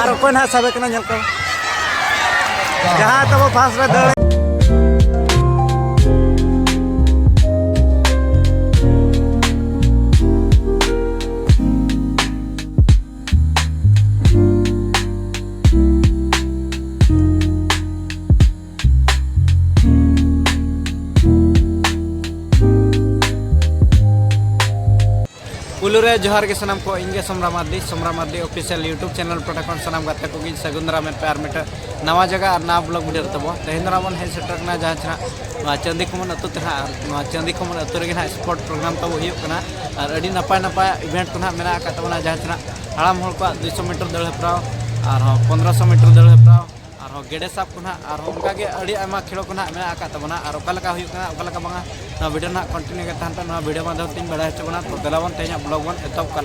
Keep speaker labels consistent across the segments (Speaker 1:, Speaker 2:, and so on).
Speaker 1: और कोई ना सबे कना झलको जहाँ तब फास्ट रे दड़ पुलुरे जोहार के सनाम को इंगे समरा मार्दी ऑफिशियल यूट्यूब चैनल पटाखन सनाम गाते को सगुंदरा में प्यार मीटर नवा जगह और नवा ब्लॉग वीडियो तब तेहरा बन हेज सेटरना जहाँ चंदी खमन अतु तेना चंदी खमन अतु रे स्पोर्ट प्रोग्राम तब होना और अड़ी नपाय नपाय इवेंट को मेना तबना जहाँ हाड़ाम हर को 200 मीटर दड़ हेप्राव और 1500 मीटर दड़ हेप्राव और गेडे साब को और उनकागे अड़ी आयमा खेल को मेना तबना और ओकालका बांगा वीडियो ना कंटिन्यू करते हैं वीडियो माध्यम तीन बड़ा होना तो गलावन तेज ब्लॉग बन एतब कर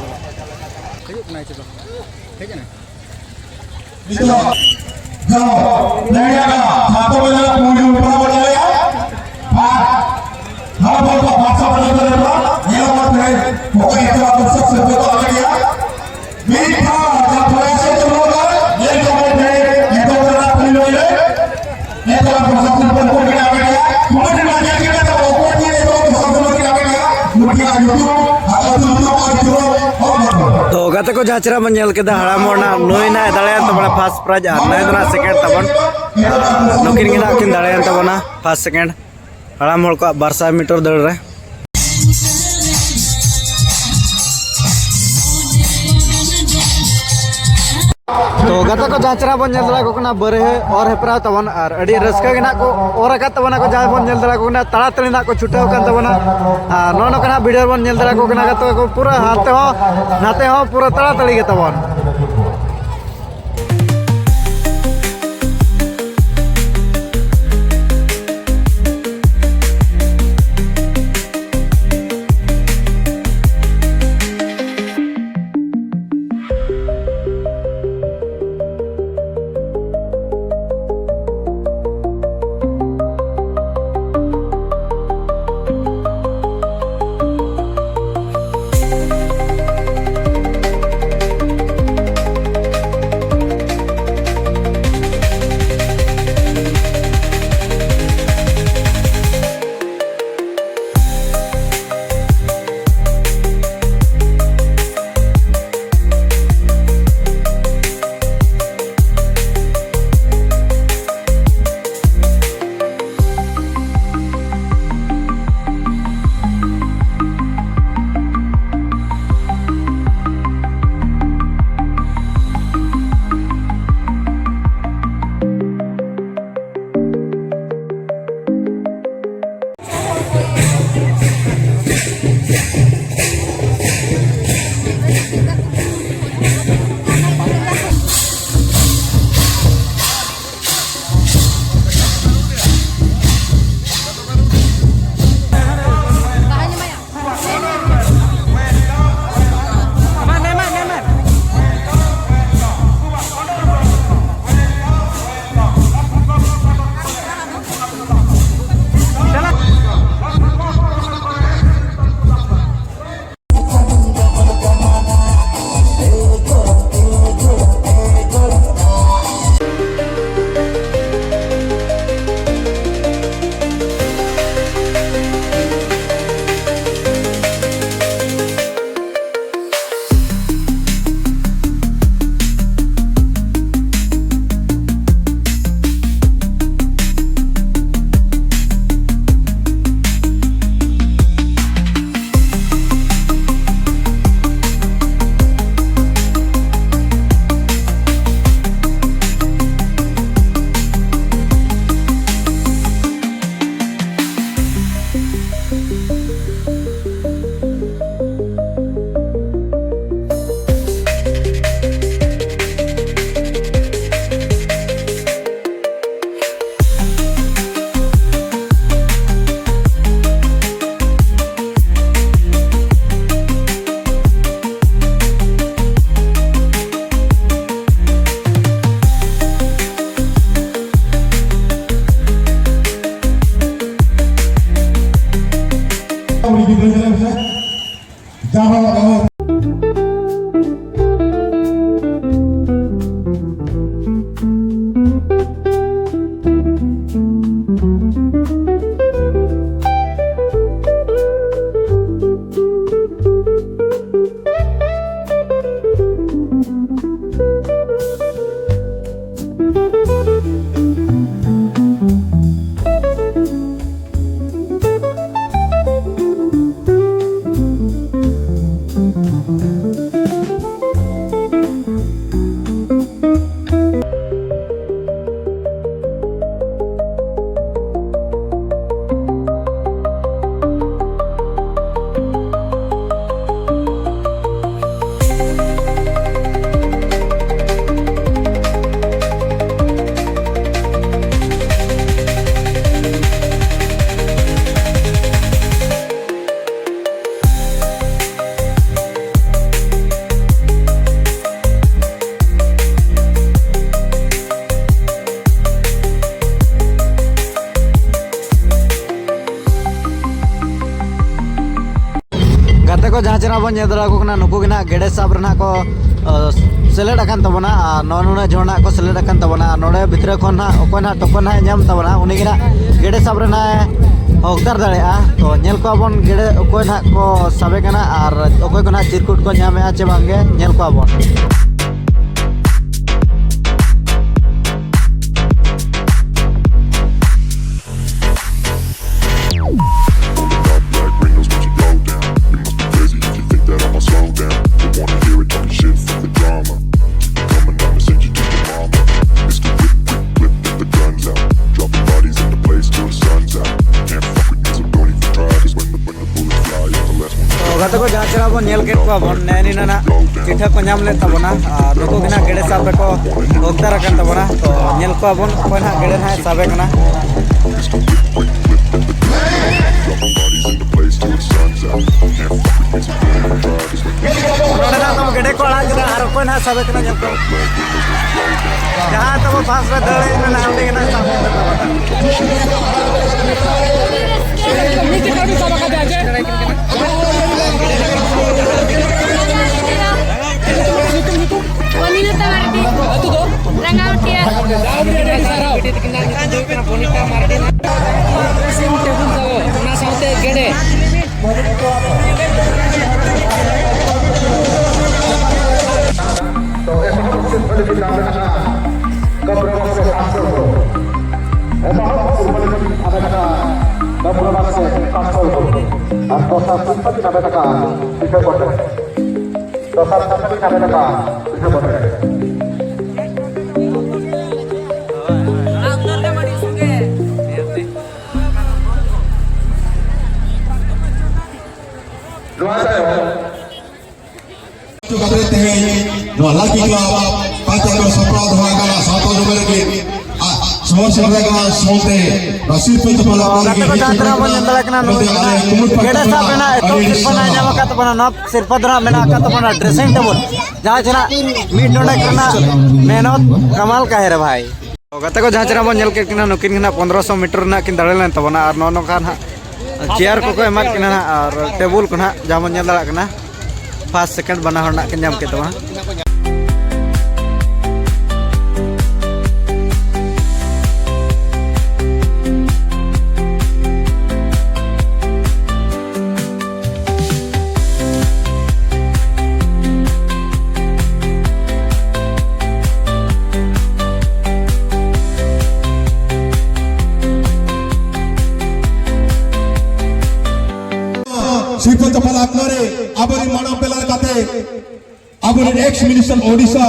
Speaker 1: तो गाते को जाचरा मन नेल केदा हड़ाम होना नोई ना दाड़े तबना फर्स्ट प्राइज और नय दना सेकंड तबन नोकिन गिना किन दाड़े तबना फर्स्ट सेकंड हड़ाम होल को 200 मीटर दड़ रे तो गाते को जाचरा बन नेल दड़ा को कना बरे और हेपरा तबन और अड़ी रस्का गिना को और का तबना को जा बन नेल दड़ा को कना तड़ा तड़ी ना को छुटाव kan तबना नो नो कना वीडियो बन नेल दड़ा को कना गाते को पूरा नाते हो पूरा तड़ा तड़ी के तबन जहाँ चेना बन नेदरा को कना नुकु गिना गेडे साब रना को सेलेड अकान तबना नुना जोना को सेलेड अकान तबना नोडे भितर खन ना ओको ना टोकन ना नाम तबना उनी गिना गेडे साब रना हकदार दाड़ेया तो नेल को बन गेडे ओको ना को साबे कना और ओको को ना चिरकुट को नामे चे बांगे नेल को बन गत को जहाँ चला बन नेल केट को बन नैनी ना चिठा को नाम ले तबना नुकु गिना गेडे साबे को हकदार अकान तबना तो नेल को बन कोई ना गेडे ना साबे कना नोडे ना तो गेडे को आला गिना आरो कोई ना साबे कना नेल को जहाँ तब पास रे दळे ना उडी गिना साबे
Speaker 2: Laki Club, Pantai Bersaprah Dhawagana, Satu Jumlah semua sebenarnya sonte, nasib itu pada orang
Speaker 1: ini. Kita menyentuh kena nol. Kita sampai itu sirpan aja maka tu pernah nop sirpan tu mana kata pernah dressing table. Jangan cina meet nona kena menot kamal kahir bhai. Kata ko jangan cina menyentuh kena nukin kena 1500 meter nak kita dalam tu pernah arnono kan chair ko emak kena ar table kena jangan menyentuh kena fast second bana nak kenyam kita mah.
Speaker 2: Sifat kepala Aknore, abori mana pelar kate, abori ex minister Odisha.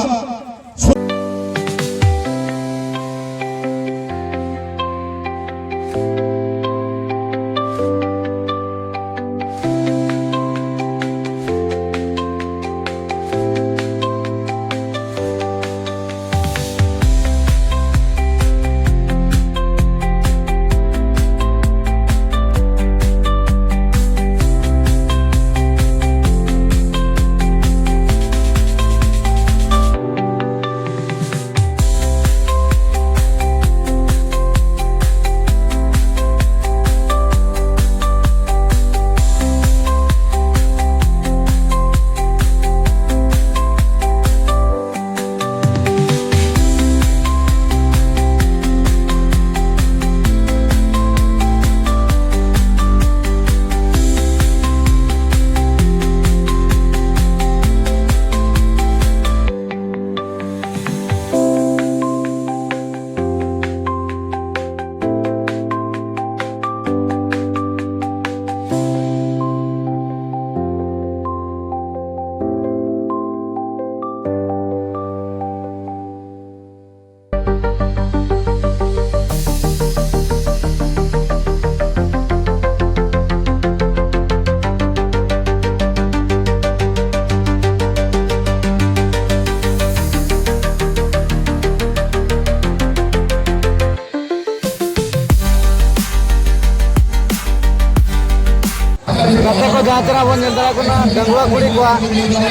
Speaker 1: जहाँ चला बन जनता को ना गंगवा कुड़ी को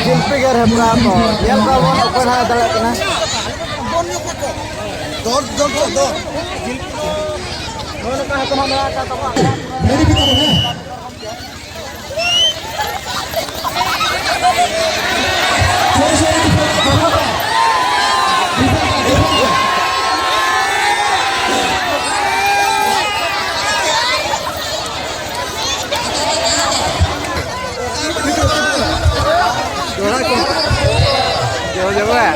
Speaker 1: शिल्पी के रहता तो ये का वो अपन है दल ना दौड़ दौड़ दो दोनों का तो हमारा का तो मेरी भी तो है jauh-jauh ya.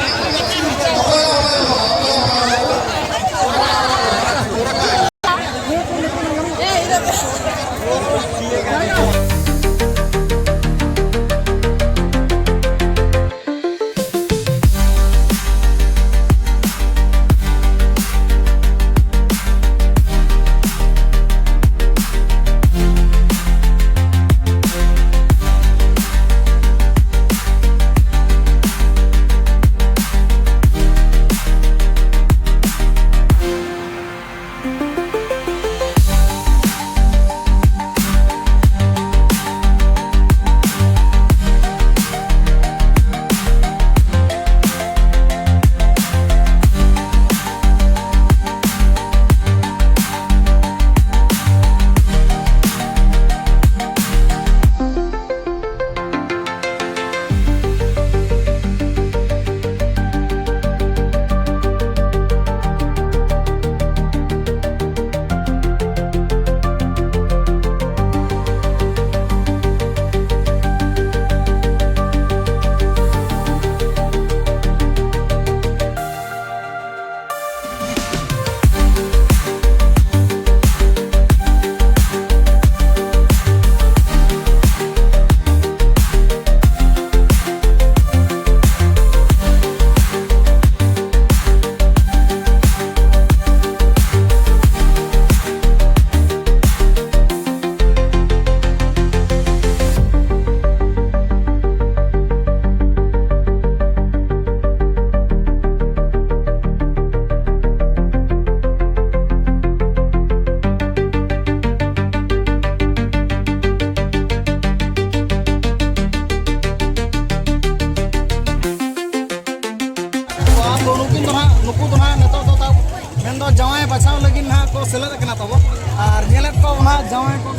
Speaker 1: जवाई बचाव लगी ना को सेलेद कना तबो और नेलेट को ना जवाई को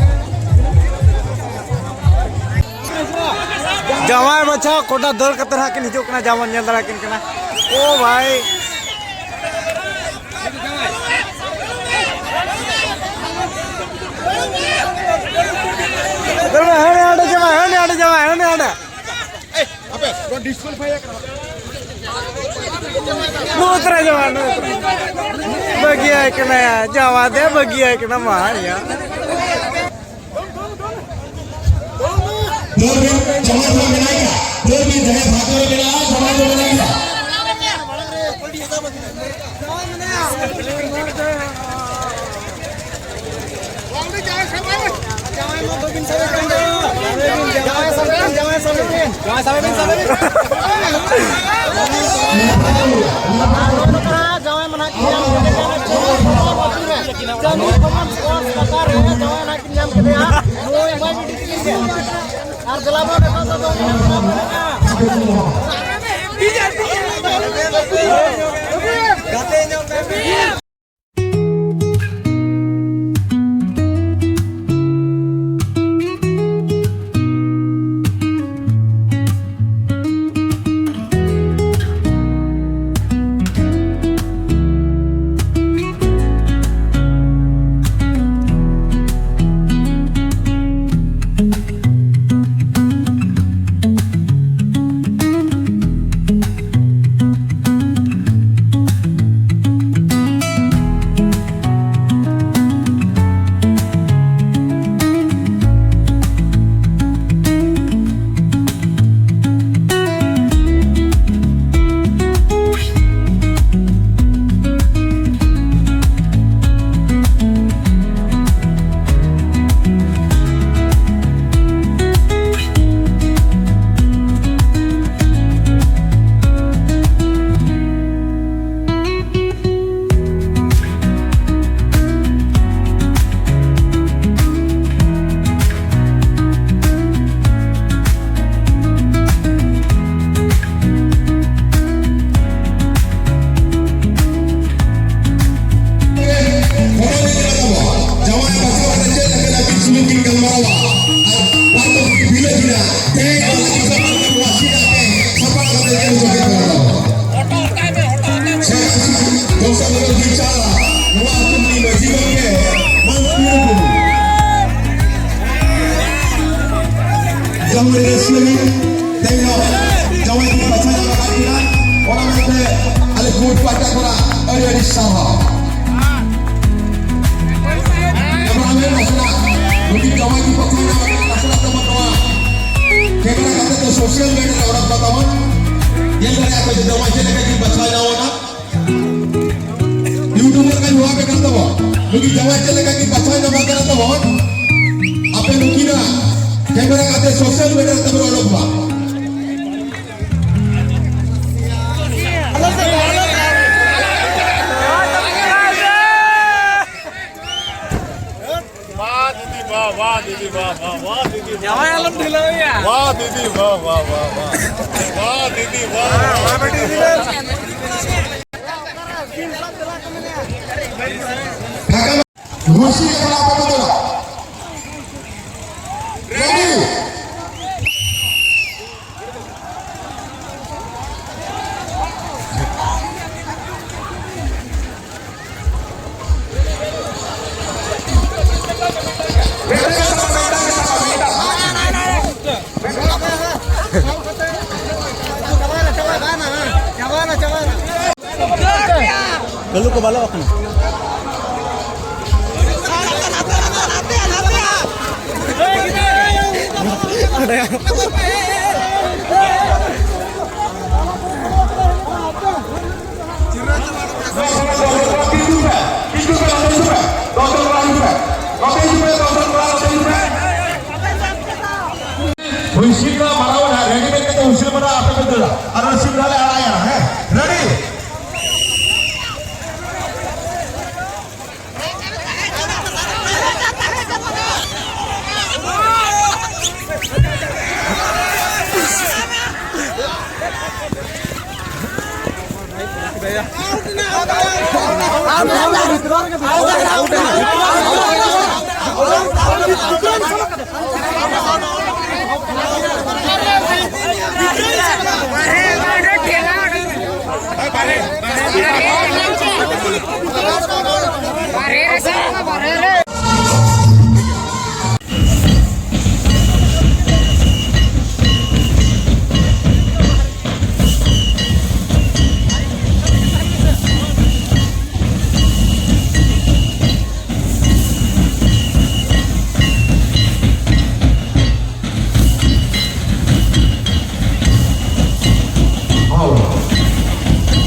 Speaker 1: जवाई बचाव कोटा दल कतर हा किन हिजो कना जावन नेल दरा किन कना ओ भाई हने आडे जवाई ए अबे डोंट डिस्क्वालीफाई करा Nutra jawa bagi kena ya Jawa deh bagi kena mah ya.
Speaker 2: yang joget berapa? Saya dosa berbicara, mewakili bajikannya, mampu. Jangan resmi, tengok, jangan dibaca akhiran. Orang itu ada good pada orang ada di sawah. Orang itu masalah, mungkin jangan dibaca masalah teman-teman. Kira kata tu sosial media orang bertawan, yang dari apa jadi macam nak dibaca orang. YouTuber kan dua pekan tu, mungkin jangan jadi dibaca orang kan tu. Apa mungkin lah? Kira kata sosial media tu orang buat.
Speaker 3: वाह दीदी वाह दीदी
Speaker 1: Jawai alam dulu ya.
Speaker 3: वाह दीदी वाह दीदी वाह बेटी
Speaker 2: Musik apa betul? Ready?
Speaker 1: Lalu ke bawah apa?
Speaker 2: Usia marawon ready make kita usia mana apa betul? Ada usia berapa araya? Ready?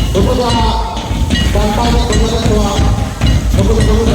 Speaker 2: Kepada kampanye kepada tua, kepada